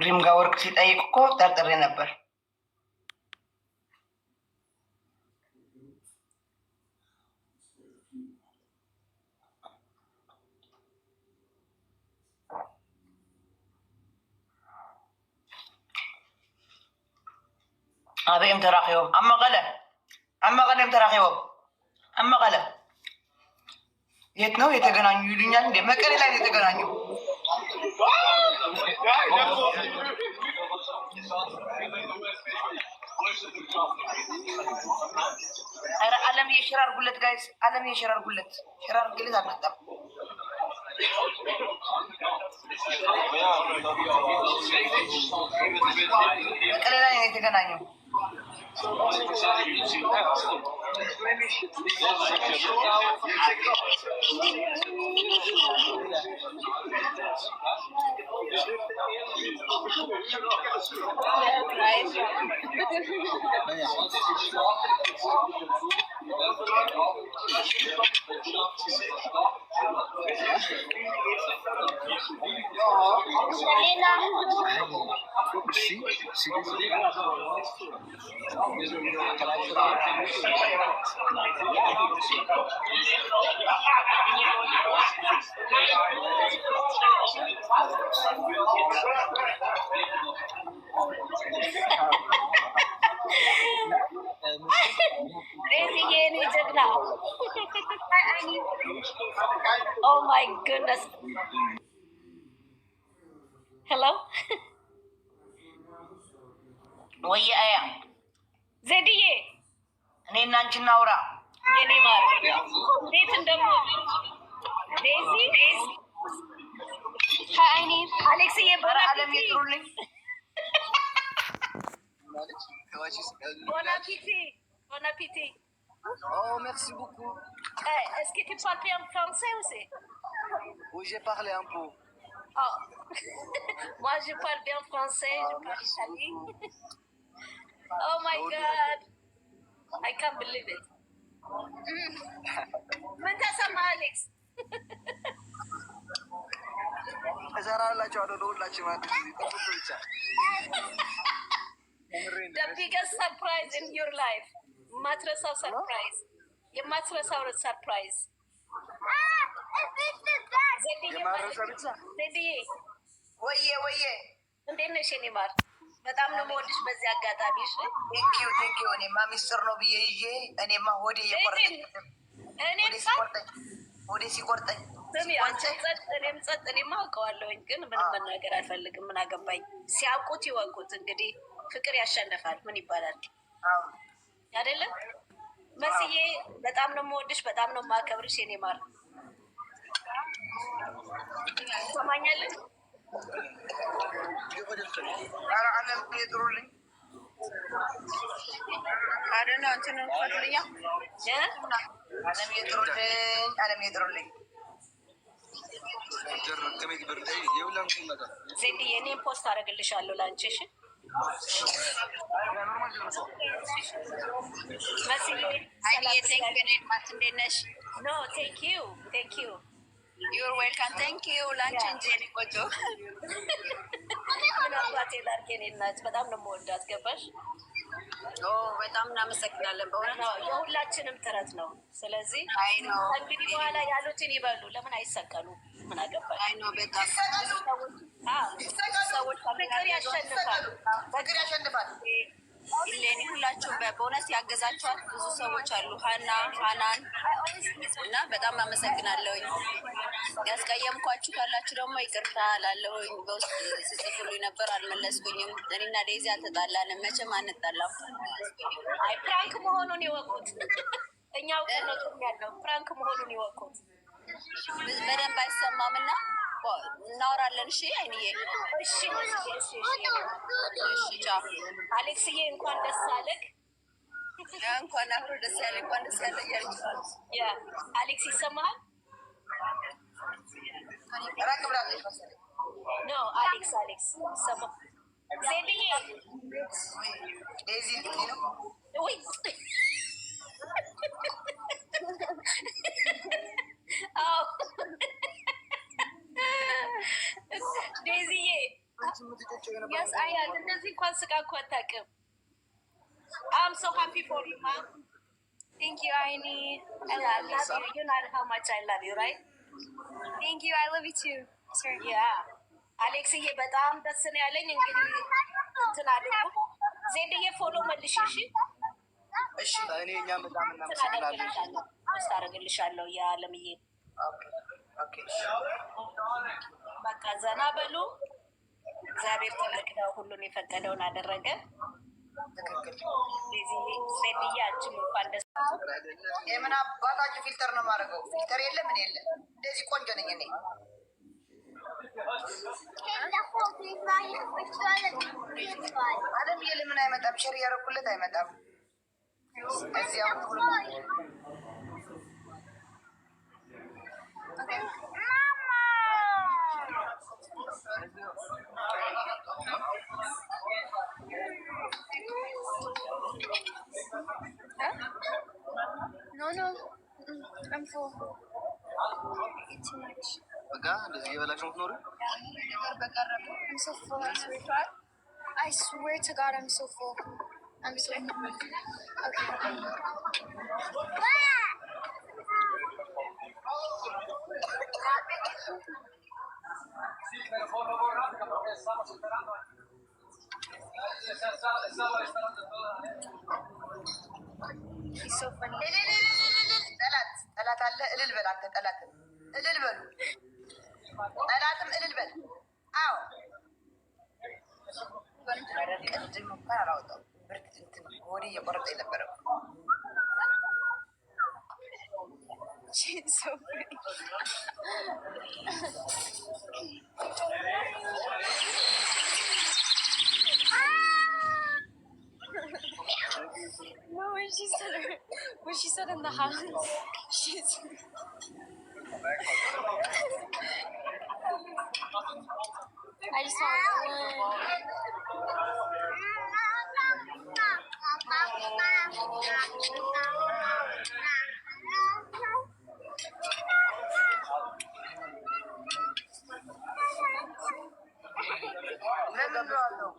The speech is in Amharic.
ሪም ጋር ወርቅ ሲጠይቅ እኮ ጠርጥሬ ነበር። أبيهم تراخيهم أما غلا تراخيهم أما غلا يتنو يتغنانيو يلونيال እንዴ መቀሌ ላይ የተገናኙ ኧረ ዓለም የሽራር ጉለት ጋይስ ዓለም የሽራር ጉለት ሽራር ግለት አልመጣም መቀሌ ላይ የተገናኙ Oh my goodness. Hello? ወይ አያ ዘዲዬ እኔ እና አንቺ እናውራ የኔ ማር እንዴት እንደሞ ዴዚ ሃይኒ አሌክስ የበራ ዓለም ይጥሩልኝ bon appétit oh merci beaucoup est-ce que tu parles bien français aussi oui j'ai parlé un peu oh moi je parle bien français je parle italien oh my god I can't believe it ምን ተሰማህ አሌክስ እሰራላችኋለሁ ለሁላችሁ ማለት ነው ብቻ the biggest surprise in your life ማትረሳው surprise የማትረሳው surprise ዘዲዬ ወዬ እንዴት ነሽ የኔ ማር በጣም ነው የምወድሽ በዚህ አጋጣሚ እሺ ቴንኪው እኔማ ሚስጥር ነው ብዬ ይዤ እኔማ ሆዴ ሲቆርጠኝ እኔም ጸጥ እኔማ አውቀዋለሁኝ ግን ምንም መናገር አልፈልግም ምን አገባኝ ሲያውቁት ይወቁት እንግዲህ ፍቅር ያሸንፋል ምን ይባላል አይደለም መስዬ በጣም ነው የምወድሽ በጣም ነው የማከብርሽ የኔ ማር ትሰማኛለሽ ኧረ ዓለም ይጥሩልኝ አይደለ አንቺን እንፈትልኛ ዓለም ይጥሩልኝ ዜድዬ እኔም ፖስት አደርግልሻለሁ ለአንቺ እሺ መስዬ እንዴት ነሽ ኖ ቴንኪው ዩር ዌልካም ቴንኪው ላንቺ እንጂ የኔ ቆንጆ ምን አባቴ ላድርግ የኔ እናት በጣም ነው የምወዳት ገባሽ በጣም እናመሰግናለን በእውነት የሁላችንም ጥረት ነው ስለዚህ እንግዲህ በኋላ ያሉትን ይበሉ ለምን አይሰቀሉ ምን አገባሽ ሰዎች ፍቅር ያሸንፋል ኢሌኒ ሁላችሁም በእውነት ያገዛችኋት ብዙ ሰዎች አሉ ሃናን እና በጣም አመሰግናለሁኝ ያስቀየምኳችሁ ካላችሁ ደግሞ ይቅርታ ላለሁኝ በውስጥ ስጽፉልኝ ነበር አልመለስኩኝም እኔና ዴዚ አልተጣላንም መቼም አንጣላም አይ ፕራንክ መሆኑን ይወቁት እኛው ቀነቱም ያለው ፕራንክ መሆኑን ይወቁት በደንብ አይሰማም እና እናወራለን እሺ አይንዬ እሺ ቻው አሌክስዬ እንኳን ደስ አለህ እንኳን አብሮ ደስ ያለ እንኳን ደስ ያለ ያ አሌክስ ይሰማሃል ኖ አሌክስ ሰማ ዜድዬ ዴዚ ነው ወይ አዎ ዴዚዬ Yes, I am. እንደዚህ እንኳን ስቃ እኮ አታውቅም። I'm so happy for you, ma. Thank you, Aini. I love you. You know how much I love you, right? Thank you. I love you too. Sir. Yeah. አሌክስዬ በጣም ደስ ነው ያለኝ። እንግዲህ እንትን አድርጉ ዜድዬ ፎሎ መልሽ እሺ። እሺ እኔ እኛም በጣም እናመሰግናለን። ፖስት አደርግልሻለሁ የዓለምዬ። ኦኬ በቃ ዘና በሉ። እግዚአብሔር ትልቅ ነው፣ ሁሉን የፈቀደውን አደረገ። ትክክል። ዜድዬ አንቺም እንኳን ደስ የምን አባታችሁ ፊልተር ነው የማደርገው? ፊልተር የለ ምን የለ፣ እንደዚህ ቆንጆ ነኝ እኔ። አለም የለምን አይመጣም፣ ሸር እያደረኩለት አይመጣም። እዚያ No. I'm full. Too much. እንደዚህ እየበላችሁ ነው የምትኖሪው? I'm so full. I swear to God, I'm so full. I'm so full. Okay. He's so funny. ጠላት አለ። እልል በል አንተ ጠላትም እልል በሉ። ጠላትም እልል በል። አዎ ቅድም እንኳን አላወጣሁም። ብርድ እንትን ወዲህ እየቆረጠ የነበረው She's so funny. No, when she said in the house, she's. I just saw ለምን ነው